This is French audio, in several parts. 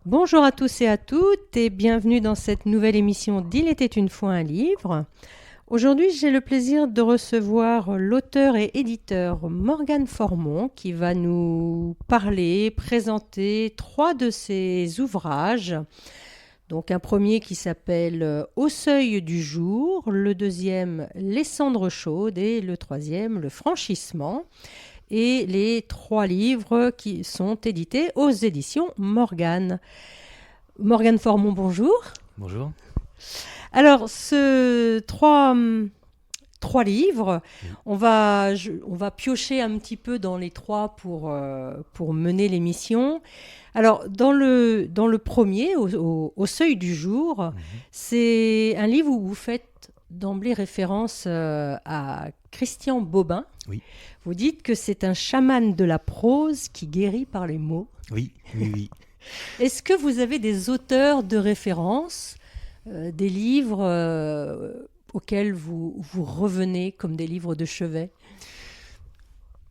Bonjour à tous et à toutes et bienvenue dans cette nouvelle émission d'Il était une fois un livre. Aujourd'hui, j'ai le plaisir de recevoir l'auteur et éditeur Morgane Formon qui va nous parler, présenter 3 de ses ouvrages. Donc un premier qui s'appelle Au seuil du jour, le deuxième Les cendres chaudes et le troisième Le franchissement. Et les 3 livres qui sont édités aux éditions Morgane. Morgane Formon, bonjour. Bonjour. Alors, trois livres, Oui. on va piocher un petit peu dans les 3 pour mener l'émission. Alors, dans le premier, au seuil du jour, c'est un livre où vous faites d'emblée référence à Christian Bobin. Oui. Vous dites que c'est un chaman de la prose qui guérit par les mots. Oui, oui, oui. Est-ce que vous avez des auteurs de référence, des livres auxquels vous revenez comme des livres de chevet ?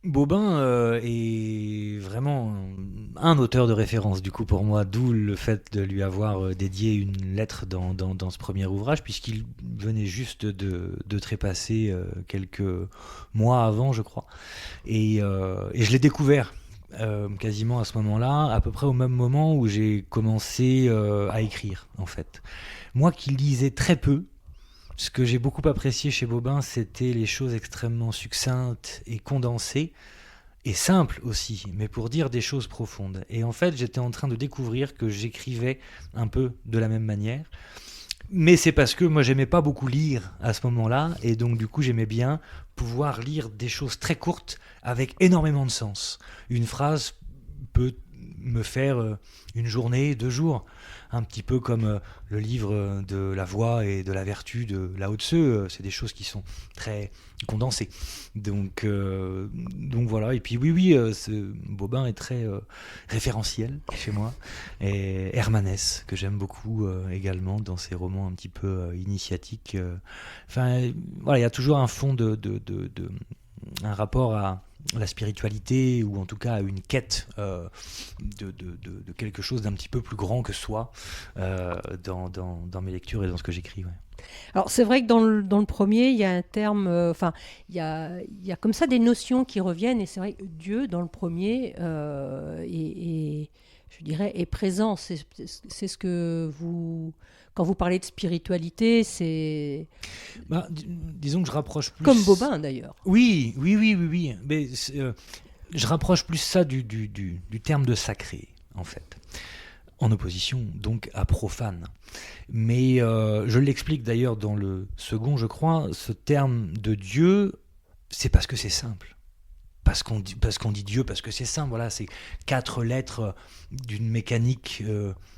Bobin est vraiment un auteur de référence du coup pour moi, d'où le fait de lui avoir dédié une lettre dans ce premier ouvrage, puisqu'il venait juste de trépasser quelques mois avant, je crois. Et je l'ai découvert quasiment à ce moment-là, à peu près au même moment où j'ai commencé à écrire, en fait. Moi qui lisais très peu, ce que j'ai beaucoup apprécié chez Bobin, c'était les choses extrêmement succinctes et condensées, et simples aussi, mais pour dire des choses profondes. Et en fait, j'étais en train de découvrir que j'écrivais un peu de la même manière. Mais c'est parce que moi, j'aimais pas beaucoup lire à ce moment-là, et donc du coup, j'aimais bien pouvoir lire des choses très courtes avec énormément de sens. Une phrase peut me faire une journée, 2 jours, un petit peu comme le livre de la voix et de la vertu de Lao Tse, c'est des choses qui sont très condensées. Donc voilà, et puis oui, Bobin est très référentiel chez moi, et Hermanès, que j'aime beaucoup également dans ses romans un petit peu initiatiques. Enfin, voilà, il y a toujours un fond un rapport à la spiritualité, ou en tout cas à une quête de quelque chose d'un petit peu plus grand que soi dans mes lectures et dans ce que j'écris. Ouais. Alors, c'est vrai que dans le premier, il y a un terme, il y a comme ça des notions qui reviennent, et c'est vrai que Dieu, dans le premier, je dirais, est présent. C'est ce que vous... Quand vous parlez de spiritualité, c'est... Disons que je rapproche plus... Comme Bobin, d'ailleurs. Oui. Mais je rapproche plus ça du terme de sacré, en fait. En opposition, donc, à profane. Mais je l'explique d'ailleurs dans le second, je crois, ce terme de Dieu, c'est parce que c'est simple. Parce qu'on dit Dieu, parce que c'est simple. Voilà, c'est 4 lettres d'une mécanique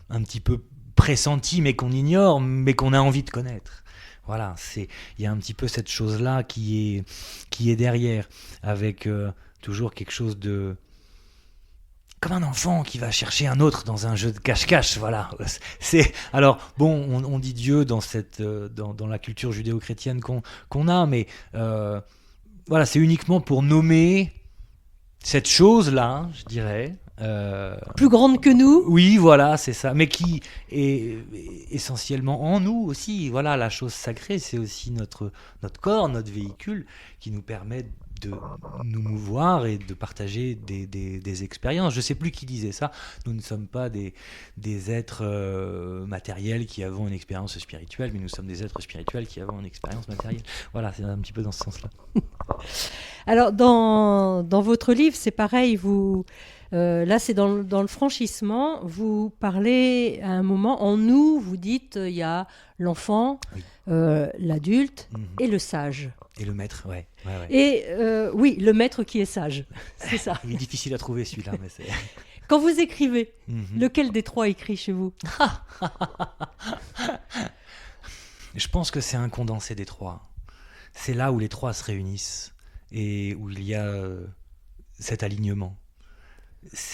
un petit peu pressentie, mais qu'on ignore, mais qu'on a envie de connaître. Voilà, il y a un petit peu cette chose-là qui est derrière, avec toujours quelque chose de... Comme un enfant qui va chercher un autre dans un jeu de cache-cache, voilà. Alors, bon, on dit Dieu dans la culture judéo-chrétienne qu'on a, mais voilà, c'est uniquement pour nommer cette chose-là, je dirais. Plus grande que nous. Oui, voilà, c'est ça. Mais qui est essentiellement en nous aussi. Voilà, la chose sacrée, c'est aussi notre corps, notre véhicule, qui nous permet de nous mouvoir et de partager des expériences. Je ne sais plus qui disait ça. Nous ne sommes pas des êtres matériels qui avons une expérience spirituelle, mais nous sommes des êtres spirituels qui avons une expérience matérielle. Voilà, c'est un petit peu dans ce sens-là. Alors, dans votre livre, c'est pareil, là, c'est dans le franchissement, vous parlez à un moment, en nous, vous dites, il y a l'enfant, Oui. l'adulte Mm-hmm. et le sage. Et le maître, ouais. Et oui, le maître qui est sage, c'est ça. Il est difficile à trouver celui-là, mais c'est... Quand vous écrivez, Mm-hmm. lequel des 3 écrit chez vous ? Je pense que c'est un condensé des 3. C'est là où les 3 se réunissent et où il y a cet alignement.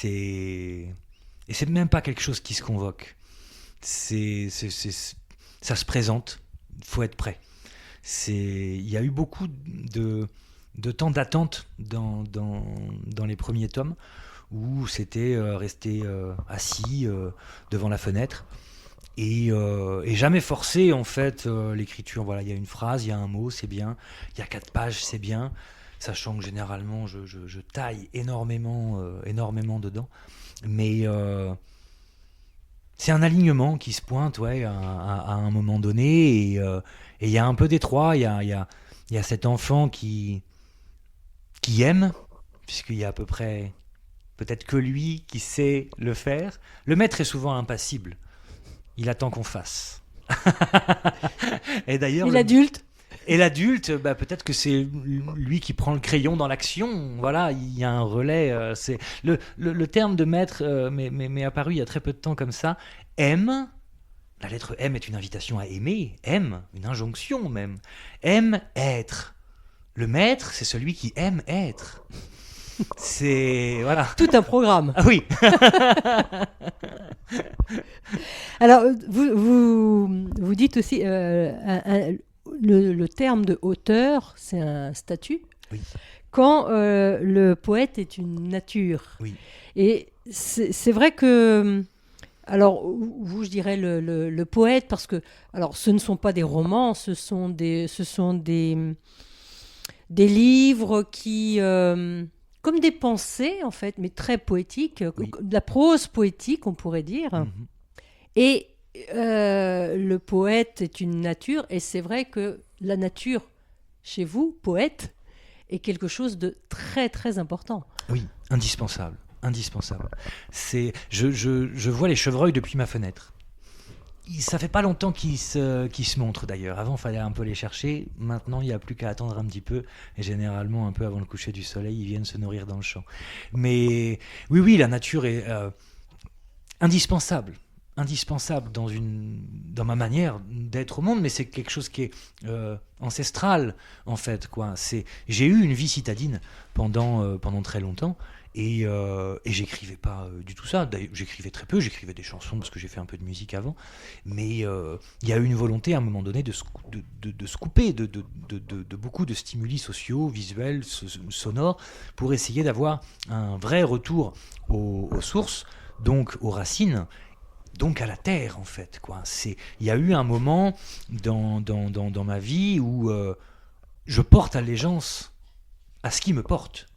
Et c'est même pas quelque chose qui se convoque. Ça se présente, il faut être prêt. Il y a eu beaucoup de temps d'attente dans les premiers tomes, où c'était rester assis devant la fenêtre et jamais forcer en fait l'écriture. Voilà, il y a une phrase, il y a un mot, c'est bien. Il y a 4 pages, c'est bien. Sachant que généralement je taille énormément dedans, mais c'est un alignement qui se pointe à un moment donné et il y a un peu d'étroit. Il y a cet enfant qui aime, puisqu'il y a à peu près peut-être que lui qui sait le faire. Le maître est souvent impassible. Il attend qu'on fasse. Et d'ailleurs, Et l'adulte? Et l'adulte, peut-être que c'est lui qui prend le crayon dans l'action. Voilà, il y a un relais. C'est le terme de maître m'est apparu il y a très peu de temps comme ça. Aime. La lettre M est une invitation à aimer. Aime, une injonction même. Aime être. Le maître, c'est celui qui aime être. C'est voilà. Tout un programme. Ah oui. Alors, vous dites aussi, le terme de auteur, c'est un statut, Oui. quand le poète est une nature. Oui. Et c'est vrai que, alors, vous, je dirais le poète, parce que, alors, ce ne sont pas des romans, ce sont des livres qui... comme des pensées, en fait, mais très poétiques, Oui. de la prose poétique, on pourrait dire. Mhm. Et le poète est une nature, et c'est vrai que la nature, chez vous, poète, est quelque chose de très, très important. Oui, indispensable. Indispensable. Je vois les chevreuils depuis ma fenêtre. Ça fait pas longtemps qu'ils se montrent d'ailleurs. Avant, il fallait un peu les chercher. Maintenant, il n'y a plus qu'à attendre un petit peu. Et généralement, un peu avant le coucher du soleil, ils viennent se nourrir dans le champ. Mais oui, la nature est indispensable. Indispensable dans ma manière d'être au monde, mais c'est quelque chose qui est ancestral, en fait. J'ai eu une vie citadine pendant très longtemps. Et j'écrivais pas du tout ça. D'ailleurs, j'écrivais très peu, j'écrivais des chansons parce que j'ai fait un peu de musique avant. Mais il y a eu une volonté à un moment donné de se couper de beaucoup de stimuli sociaux, visuels, sonores, pour essayer d'avoir un vrai retour aux sources, donc aux racines, donc à la terre en fait. Il y a eu un moment dans ma vie où je porte allégeance à ce qui me porte.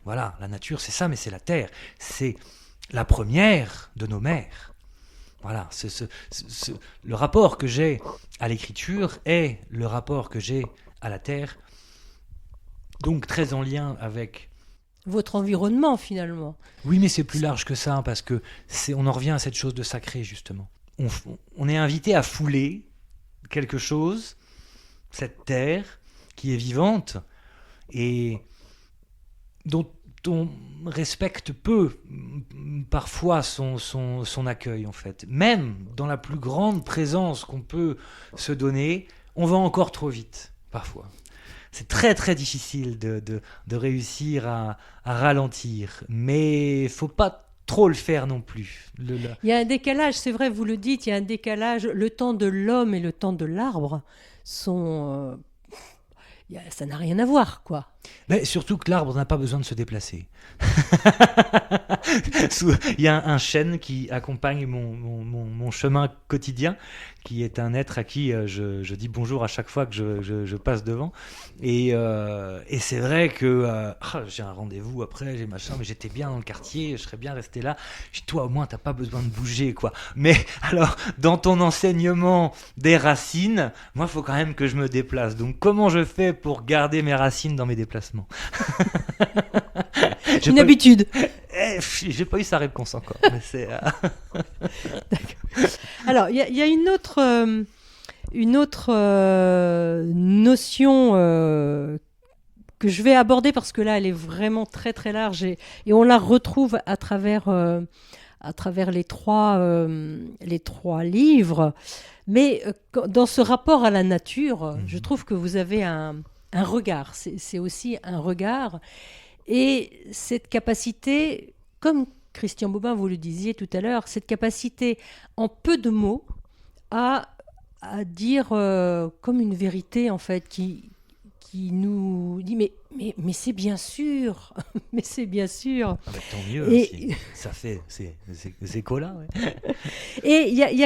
Voilà, la nature, c'est ça, mais c'est la terre. C'est la première de nos mères. Voilà, le rapport que j'ai à l'écriture est le rapport que j'ai à la terre, donc très en lien avec... Votre environnement, finalement. Oui, mais c'est plus large que ça, parce que on en revient à cette chose de sacré, justement. On est invité à fouler quelque chose, cette terre qui est vivante, et dont on respecte peu parfois son accueil en fait. Même dans la plus grande présence qu'on peut se donner, on va encore trop vite parfois. C'est très très difficile de réussir à ralentir, mais faut pas trop le faire non plus. Il y a un décalage, c'est vrai, vous le dites, il y a un décalage. Le temps de l'homme et le temps de l'arbre sont... ça n'a rien à voir, quoi. Mais surtout que l'arbre n'a pas besoin de se déplacer. Il y a un chêne qui accompagne mon chemin quotidien, qui est un être à qui je dis bonjour à chaque fois que je passe devant. Et c'est vrai que j'ai un rendez-vous après, j'ai machin, mais j'étais bien dans le quartier, je serais bien resté là. Je dis, toi au moins, t'as pas besoin de bouger, quoi. Mais alors, dans ton enseignement des racines, moi, il faut quand même que je me déplace. Donc, comment je fais pour garder mes racines dans mes déplacements? Une habitude. J'ai pas eu sa réponse encore. Mais c'est, Alors, il y a une autre notion que je vais aborder parce que là, elle est vraiment très très large et on la retrouve à travers les trois livres. Mais dans ce rapport à la nature, je trouve que vous avez un regard. C'est aussi un regard. Et cette capacité, comme Christian Bobin, vous le disiez tout à l'heure, cette capacité en peu de mots à dire comme une vérité en fait qui qui nous dit mais c'est bien sûr, mais c'est bien sûr. Ah bah, tant mieux, Et, ça fait ces échos-là. Ouais. et il y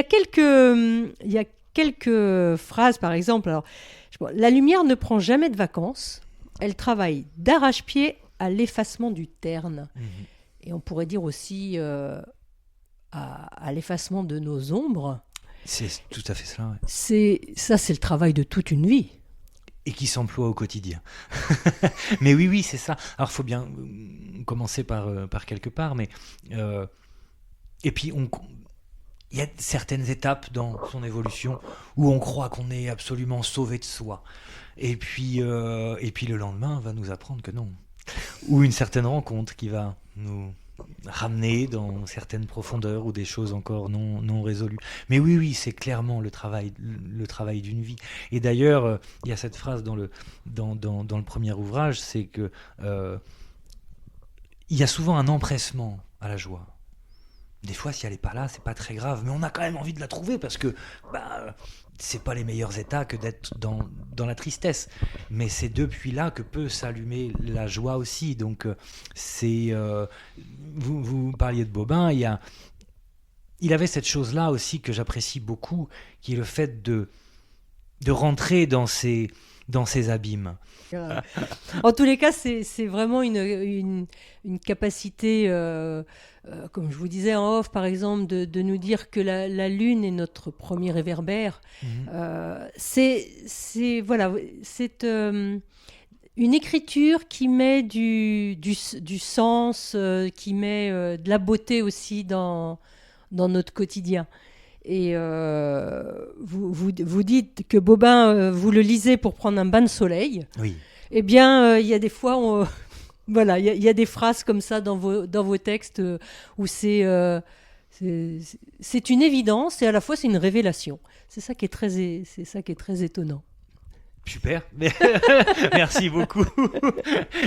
a quelques phrases, par exemple. Alors, la lumière ne prend jamais de vacances. Elle travaille d'arrache-pied à l'effacement du terne. Mhm. Et on pourrait dire aussi à l'effacement de nos ombres. C'est tout à fait cela. Ouais. C'est le travail de toute une vie. Et qui s'emploie au quotidien. Mais oui, c'est ça. Alors, il faut bien commencer par quelque part. Mais, et puis, il y a certaines étapes dans son évolution où on croit qu'on est absolument sauvé de soi. Et puis le lendemain va nous apprendre que non. Ou une certaine rencontre qui va nous ramener dans certaines profondeurs ou des choses encore non résolues. Mais oui, c'est clairement le travail d'une vie. Et d'ailleurs, il y a cette phrase dans le premier ouvrage, c'est que il y a souvent un empressement à la joie. Des fois, si elle n'est pas là, c'est pas très grave, mais on a quand même envie de la trouver parce que c'est pas les meilleurs états que d'être dans la tristesse. Mais c'est depuis là que peut s'allumer la joie aussi. Donc, vous parliez de Bobin, il avait cette chose-là aussi que j'apprécie beaucoup, qui est le fait de rentrer dans ces abîmes. En tous les cas, c'est vraiment une capacité, comme je vous disais en off, par exemple, de nous dire que la Lune est notre premier réverbère. C'est une écriture qui met du sens, qui met de la beauté aussi dans notre quotidien. Et vous dites que Bobin, vous le lisez pour prendre un bain de soleil. Oui. Eh bien, il y a des fois, voilà, il y a des phrases comme ça dans vos textes où c'est une évidence et à la fois c'est une révélation. C'est ça qui est très étonnant. Super, merci beaucoup.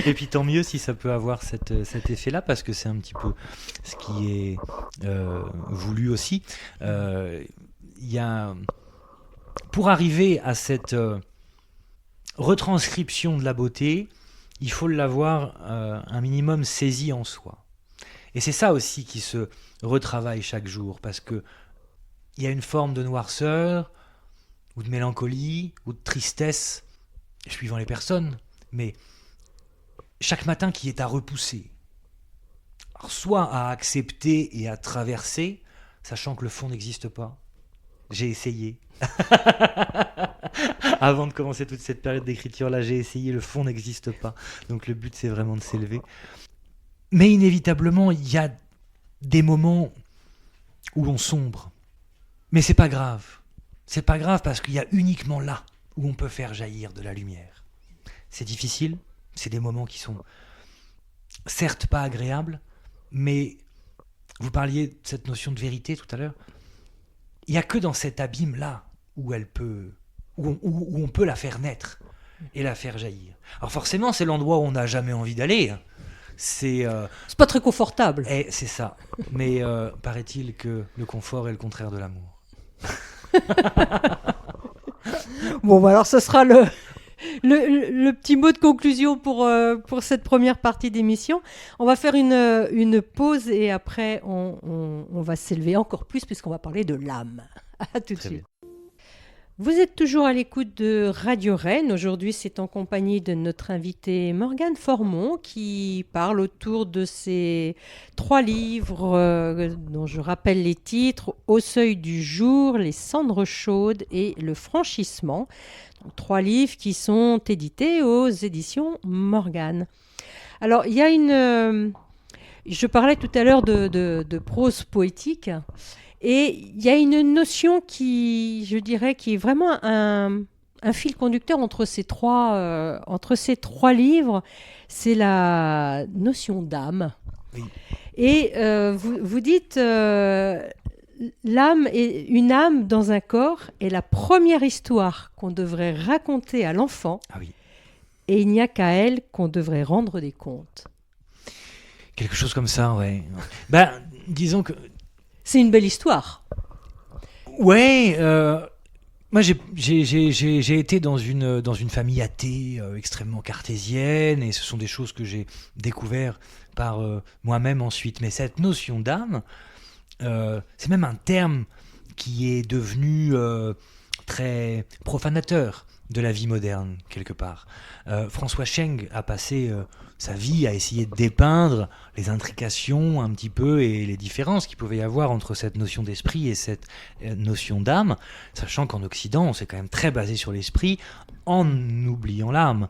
Et puis tant mieux si ça peut avoir cet effet-là, parce que c'est un petit peu ce qui est voulu aussi. Pour arriver à cette retranscription de la beauté, il faut l'avoir un minimum saisi en soi. Et c'est ça aussi qui se retravaille chaque jour, parce que il y a une forme de noirceur, ou de mélancolie, ou de tristesse, suivant les personnes, mais chaque matin qui est à repousser. Alors, soit à accepter et à traverser, sachant que le fond n'existe pas. J'ai essayé. Avant de commencer toute cette période d'écriture-là, j'ai essayé, le fond n'existe pas. Donc le but, c'est vraiment de s'élever. Mais inévitablement, il y a des moments où on sombre. Mais c'est pas grave. C'est pas grave parce qu'il y a uniquement là où on peut faire jaillir de la lumière. C'est difficile, c'est des moments qui sont certes pas agréables, mais vous parliez de cette notion de vérité tout à l'heure. Il n'y a que dans cet abîme-là où on peut la faire naître et la faire jaillir. Alors forcément, c'est l'endroit où on n'a jamais envie d'aller. C'est pas très confortable. C'est ça. Mais paraît-il que le confort est le contraire de l'amour. Bon, bah alors ce sera le petit mot de conclusion pour cette première partie d'émission. On va faire une pause et après on va s'élever encore plus puisqu'on va parler de l'âme. À tout de suite. Vous êtes toujours à l'écoute de Radio Rennes. Aujourd'hui, c'est en compagnie de notre invité Morgane Formon qui parle autour de ses 3 livres dont je rappelle les titres: Au seuil du jour, Les cendres chaudes et Le franchissement. Donc, 3 livres qui sont édités aux éditions Morgane. Alors, il y a je parlais tout à l'heure de prose poétique. Et il y a une notion je dirais, qui est vraiment un fil conducteur entre ces 3 livres, c'est la notion d'âme. Oui. Et vous dites, une âme dans un corps est la première histoire qu'on devrait raconter à l'enfant, et il n'y a qu'à elle qu'on devrait rendre des comptes. Quelque chose comme ça, ouais. Disons que... C'est une belle histoire. Ouais, Moi, j'ai été dans une famille athée extrêmement cartésienne, et ce sont des choses que j'ai découvert par moi-même ensuite. Mais cette notion d'âme, c'est même un terme qui est devenu très profanateur de la vie moderne, quelque part. François Scheng a passé sa vie à essayer de dépeindre les intrications un petit peu et les différences qu'il pouvait y avoir entre cette notion d'esprit et cette notion d'âme, sachant qu'en Occident, on s'est quand même très basé sur l'esprit en oubliant l'âme.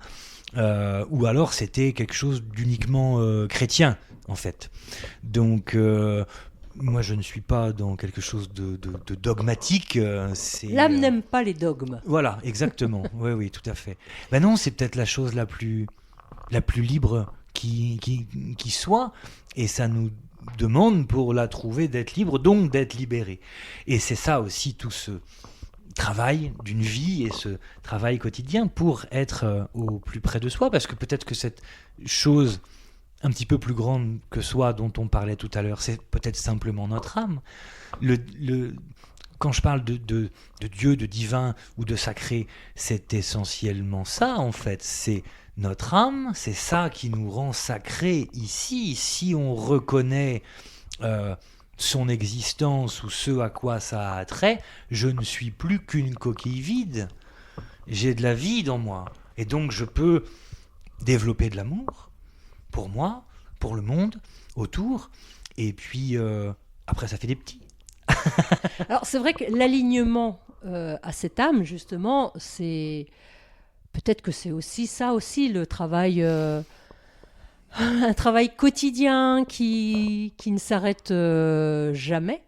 Ou alors c'était quelque chose d'uniquement chrétien, en fait. Donc... moi, je ne suis pas dans quelque chose de dogmatique. L'âme n'aime pas les dogmes. Voilà, exactement. Oui, oui, tout à fait. Ben non, c'est peut-être la chose la plus libre qui soit, et ça nous demande pour la trouver d'être libre, donc d'être libéré. Et c'est ça aussi tout ce travail d'une vie et ce travail quotidien pour être au plus près de soi, parce que peut-être que cette chose un petit peu plus grande que soi dont on parlait tout à l'heure, c'est peut-être simplement notre âme. Quand je parle de Dieu, de divin ou de sacré, c'est essentiellement ça en fait, c'est notre âme, c'est ça qui nous rend sacrés ici. Si on reconnaît son existence ou ce à quoi ça a trait, je ne suis plus qu'une coquille vide. J'ai de la vie dans moi, et donc je peux développer de l'amour pour moi, pour le monde autour, et puis après ça fait des petits. Alors c'est vrai que l'alignement à cette âme, justement, c'est peut-être que c'est aussi ça aussi le travail, un travail quotidien qui ne s'arrête jamais.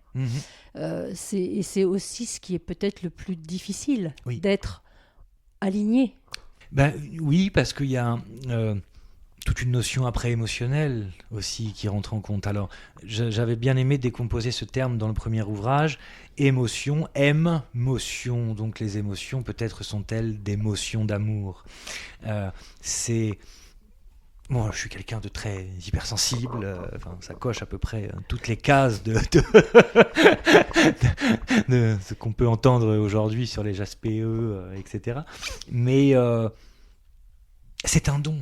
Et c'est aussi ce qui est peut-être le plus difficile, oui. D'être aligné. Ben, oui, parce qu'il y a toute une notion après émotionnelle aussi qui rentre en compte. Alors, j'avais bien aimé décomposer ce terme dans le premier ouvrage. Émotion, motion. Donc les émotions peut-être sont-elles des motions d'amour. C'est... Moi, je suis quelqu'un de très hypersensible. Ça coche à peu près toutes les cases de ce qu'on peut entendre aujourd'hui sur les JASPE, etc. Mais c'est un don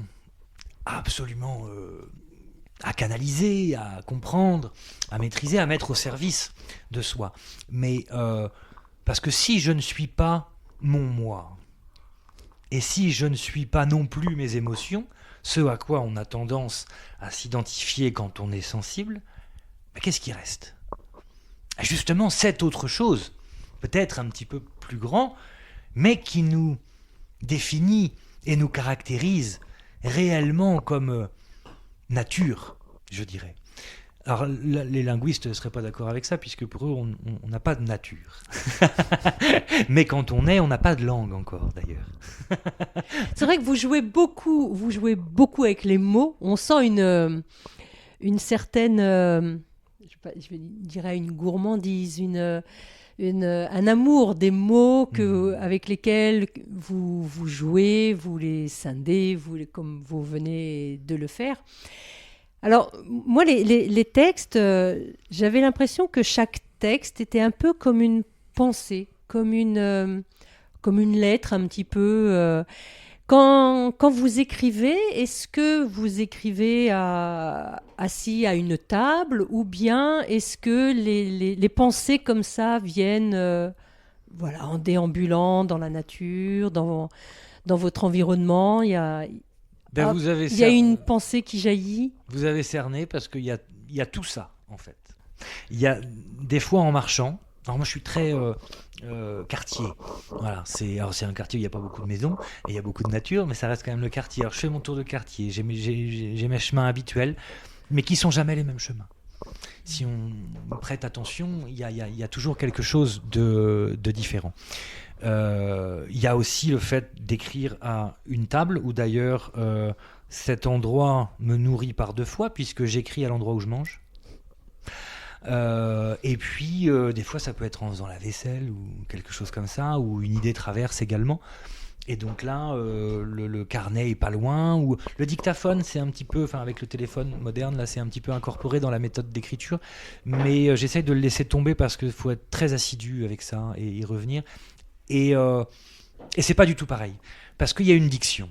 absolument à canaliser, à comprendre, à maîtriser, à mettre au service de soi. Mais parce que si je ne suis pas mon moi, et si je ne suis pas non plus mes émotions, ce à quoi on a tendance à s'identifier quand on est sensible, ben qu'est-ce qui reste ? Justement, cette autre chose, peut-être un petit peu plus grand, mais qui nous définit et nous caractérise réellement comme nature, je dirais. Alors, les linguistes ne seraient pas d'accord avec ça, puisque pour eux, on n'a pas de nature. Mais quand on n'a pas de langue encore, d'ailleurs. C'est vrai que vous jouez beaucoup avec les mots. On sent une certaine, je dirais une gourmandise, un amour des mots avec lesquels vous jouez, vous les scindez, comme vous venez de le faire. Alors, moi, les textes, j'avais l'impression que chaque texte était un peu comme une pensée, comme une lettre un petit peu. Quand vous écrivez, est-ce que vous écrivez assis à une table, ou bien est-ce que les pensées comme ça viennent en déambulant dans la nature, dans votre environnement? Il y a une pensée qui jaillit. Vous avez cerné, parce qu'il y a tout ça, en fait. Il y a des fois en marchant. Alors moi, je suis très quartier. Voilà, c'est un quartier où il n'y a pas beaucoup de maisons et il y a beaucoup de nature, mais ça reste quand même le quartier. Alors je fais mon tour de quartier, j'ai mes chemins habituels, mais qui sont jamais les mêmes chemins. Si on prête attention, il y a toujours quelque chose de différent. Il y a aussi le fait d'écrire à une table, où d'ailleurs cet endroit me nourrit par deux fois, puisque j'écris à l'endroit où je mange. Et puis des fois ça peut être en faisant la vaisselle ou quelque chose comme ça, ou une idée traverse également, et donc là le carnet est pas loin, ou le dictaphone, c'est un petit peu, avec le téléphone moderne là, c'est un petit peu incorporé dans la méthode d'écriture, mais j'essaye de le laisser tomber parce qu'il faut être très assidu avec ça et y revenir. Et c'est pas du tout pareil, parce qu'il y a une diction.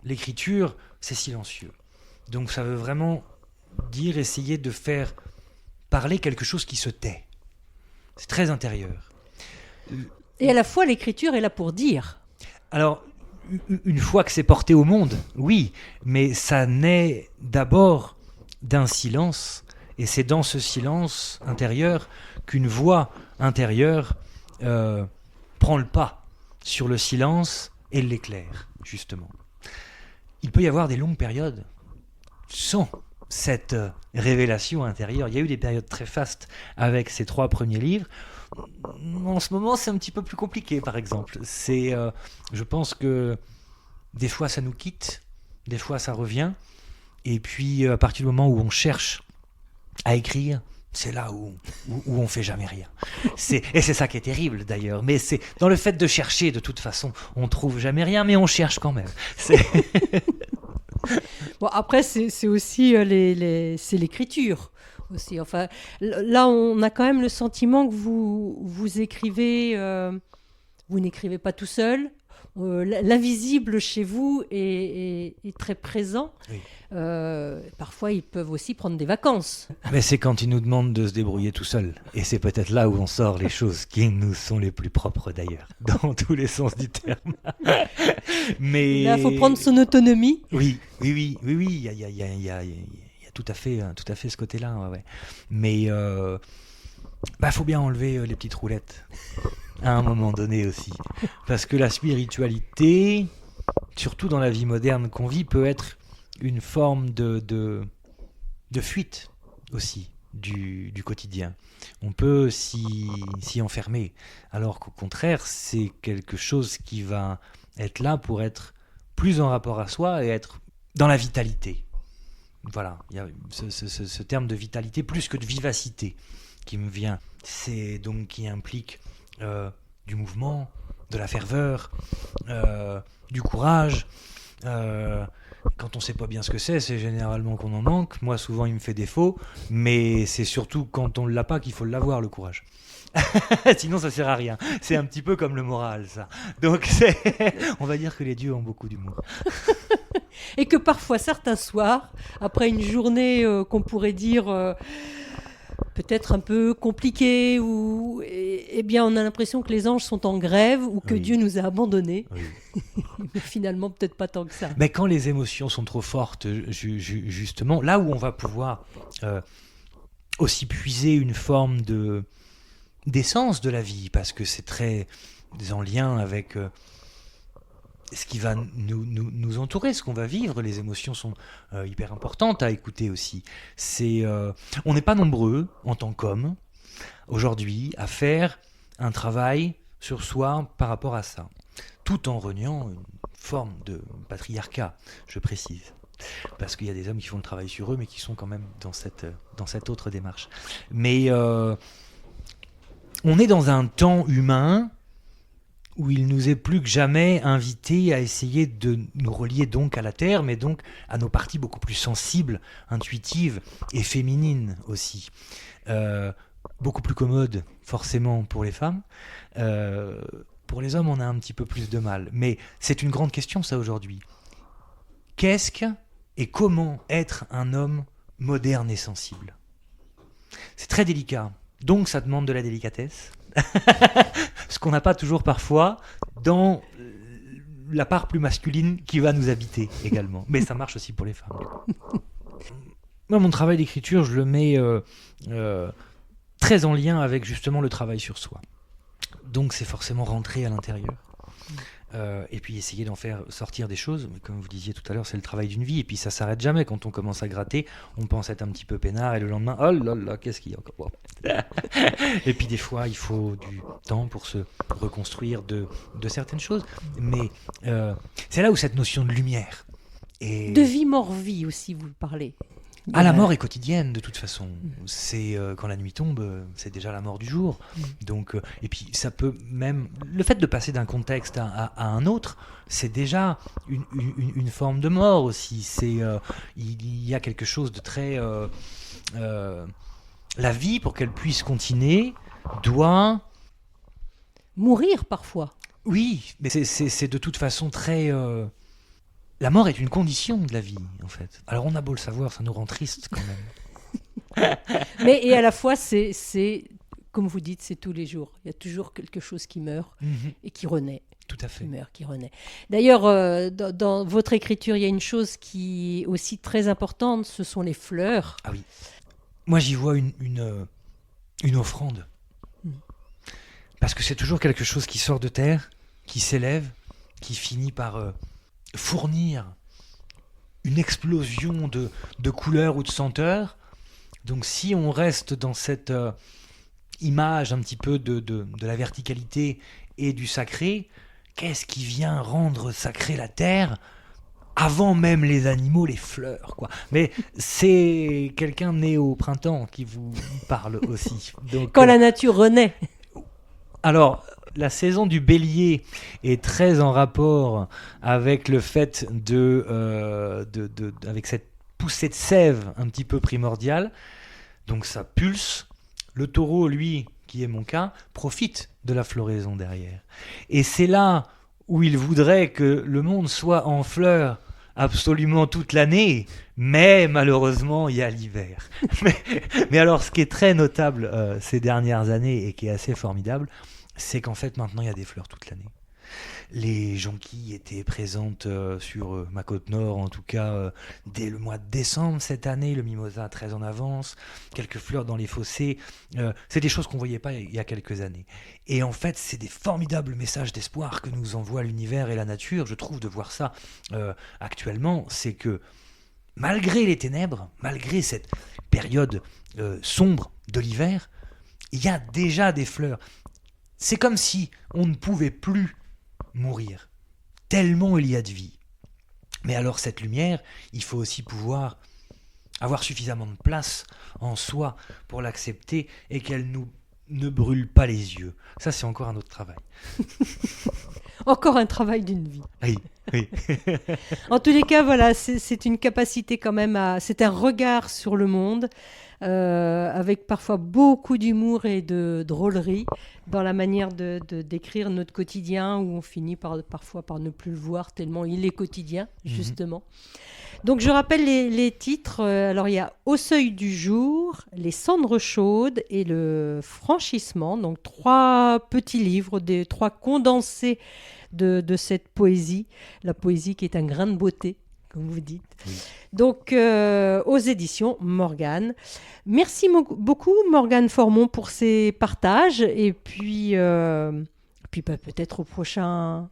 L'écriture, c'est silencieux. Donc ça veut vraiment dire, essayer de faire parler quelque chose qui se tait. C'est très intérieur. Et à la fois, l'écriture est là pour dire. Alors, une fois que c'est porté au monde, oui, mais ça naît d'abord d'un silence, et c'est dans ce silence intérieur qu'une voix intérieure prend le pas sur le silence et l'éclaire, justement. Il peut y avoir des longues périodes sans cette révélation intérieure. Il y a eu des périodes très fastes avec ces 3 premiers livres. En ce moment, c'est un petit peu plus compliqué, par exemple. Je pense que des fois, ça nous quitte, des fois, ça revient. Et puis, à partir du moment où on cherche à écrire, c'est là où on fait jamais rien. Et c'est ça qui est terrible, d'ailleurs. Mais c'est dans le fait de chercher, de toute façon, on trouve jamais rien, mais on cherche quand même. Bon, après, c'est aussi c'est l'écriture. Aussi. Enfin, là, on a quand même le sentiment que vous écrivez, vous n'écrivez pas tout seul. L'invisible chez vous est très présent. Oui. Parfois, ils peuvent aussi prendre des vacances. Mais c'est quand ils nous demandent de se débrouiller tout seul. Et c'est peut-être là où on sort les choses qui nous sont les plus propres, d'ailleurs, dans tous les sens du terme. Mais là, il faut prendre son autonomie. Oui. Il y a tout à fait ce côté-là. Ouais. Mais faut bien enlever les petites roulettes à un moment donné aussi. Parce que la spiritualité, surtout dans la vie moderne qu'on vit, peut être une forme de fuite aussi du quotidien. On peut s'y enfermer. Alors qu'au contraire, c'est quelque chose qui va être là pour être plus en rapport à soi et être dans la vitalité. Voilà, il y a ce terme de vitalité plus que de vivacité qui me vient. C'est donc qui implique du mouvement, de la ferveur, du courage. Quand on ne sait pas bien ce que c'est généralement qu'on en manque. Moi, souvent, il me fait défaut, mais c'est surtout quand on ne l'a pas qu'il faut l'avoir, le courage. Sinon, ça ne sert à rien. C'est un petit peu comme le moral, ça. Donc, on va dire que les dieux ont beaucoup d'humour. Et que parfois, certains soirs, après une journée qu'on pourrait dire peut-être un peu compliquée, eh bien, on a l'impression que les anges sont en grève ou que Dieu nous a abandonnés. Oui. Mais finalement, peut-être pas tant que ça. Mais quand les émotions sont trop fortes, justement, là où on va pouvoir aussi puiser une forme d'essence de la vie, parce que c'est très en lien avec ce qui va nous entourer, ce qu'on va vivre. Les émotions sont hyper importantes à écouter aussi. On n'est pas nombreux en tant qu'hommes aujourd'hui à faire un travail sur soi par rapport à ça, tout en reniant une forme de patriarcat, je précise. Parce qu'il y a des hommes qui font le travail sur eux, mais qui sont quand même dans cette autre démarche. Mais on est dans un temps humain où il nous est plus que jamais invité à essayer de nous relier donc à la Terre, mais donc à nos parties beaucoup plus sensibles, intuitives et féminines aussi. Beaucoup plus commode, forcément, pour les femmes. Pour les hommes, on a un petit peu plus de mal. Mais c'est une grande question, ça, aujourd'hui. Qu'est-ce que et comment être un homme moderne et sensible ? C'est très délicat. Donc, ça demande de la délicatesse. Ce qu'on n'a pas toujours parfois dans la part plus masculine qui va nous habiter également. Mais ça marche aussi pour les femmes. Moi, mon travail d'écriture, je le mets très en lien avec justement le travail sur soi. Donc c'est forcément rentrer à l'intérieur. Et puis essayer d'en faire sortir des choses. Mais comme vous disiez tout à l'heure, c'est le travail d'une vie. Et puis ça s'arrête jamais. Quand on commence à gratter, on pense être un petit peu peinard. Et le lendemain, oh là là, qu'est-ce qu'il y a encore ? Et puis des fois, il faut du temps pour se reconstruire de certaines choses. Mais c'est là où cette notion de lumière... De vie, mort-vie aussi, vous parlez. La mort est quotidienne de toute façon. C'est quand la nuit tombe, c'est déjà la mort du jour. Donc, et puis ça peut même le fait de passer d'un contexte à un autre, c'est déjà une forme de mort aussi. Il y a quelque chose de très la vie, pour qu'elle puisse continuer, doit mourir parfois. Oui, mais c'est de toute façon très... La mort est une condition de la vie, en fait. Alors on a beau le savoir, ça nous rend triste quand même. Mais et à la fois, c'est comme vous dites, c'est tous les jours. Il y a toujours quelque chose qui meurt et qui renaît. Tout à fait. Qui meurt, qui renaît. D'ailleurs, dans votre écriture, il y a une chose qui est aussi très importante, ce sont les fleurs. Ah oui. Moi, j'y vois une offrande. Parce que c'est toujours quelque chose qui sort de terre, qui s'élève, qui finit par fournir une explosion de couleurs ou de senteurs. Donc si on reste dans cette image un petit peu de la verticalité et du sacré, qu'est-ce qui vient rendre sacré la terre avant même les animaux, les fleurs, quoi. Mais c'est quelqu'un né au printemps qui vous parle aussi. Donc, Quand la nature renaît. alors, la saison du bélier est très en rapport avec le fait avec cette poussée de sève un petit peu primordiale. Donc ça pulse. Le taureau, lui, qui est mon cas, profite de la floraison derrière. Et c'est là où il voudrait que le monde soit en fleurs absolument toute l'année, mais malheureusement il y a l'hiver. Mais alors ce qui est très notable ces dernières années et qui est assez formidable, c'est qu'en fait maintenant il y a des fleurs toute l'année. Les jonquilles étaient présentes sur ma côte nord, en tout cas dès le mois de décembre cette année, le mimosa très en avance, quelques fleurs dans les fossés, c'est des choses qu'on ne voyait pas il y a quelques années. Et en fait, c'est des formidables messages d'espoir que nous envoie l'univers et la nature, je trouve, de voir ça actuellement, c'est que malgré les ténèbres, malgré cette période sombre de l'hiver, il y a déjà des fleurs. C'est comme si on ne pouvait plus mourir, tellement il y a de vie. Mais alors cette lumière, il faut aussi pouvoir avoir suffisamment de place en soi pour l'accepter et qu'elle ne brûle pas les yeux. Ça, c'est encore un autre travail. Encore un travail d'une vie. Oui, oui. En tous les cas, voilà, c'est une capacité quand même c'est un regard sur le monde, avec parfois beaucoup d'humour et de drôlerie dans la manière de décrire notre quotidien, où on finit parfois par ne plus le voir tellement il est quotidien, justement. Donc je rappelle les titres. Alors il y a Au seuil du jour, Les cendres chaudes et Le franchissement. Donc 3 petits livres, 3 condensés de cette poésie. La poésie qui est un grain de beauté, comme vous dites. Oui. Donc aux éditions Morgane. Merci beaucoup Morgane Formon pour ces partages. Et puis peut-être au prochain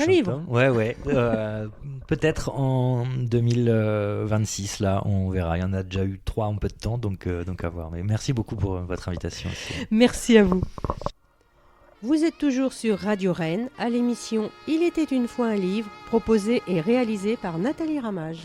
livre. Tome. Ouais. Peut-être en 2026, là, on verra. Il y en a déjà eu 3 en peu de temps, donc à voir. Mais merci beaucoup pour votre invitation aussi. Merci à vous. Vous êtes toujours sur Radio Rennes, à l'émission Il était une fois un livre, proposé et réalisé par Nathalie Ramage.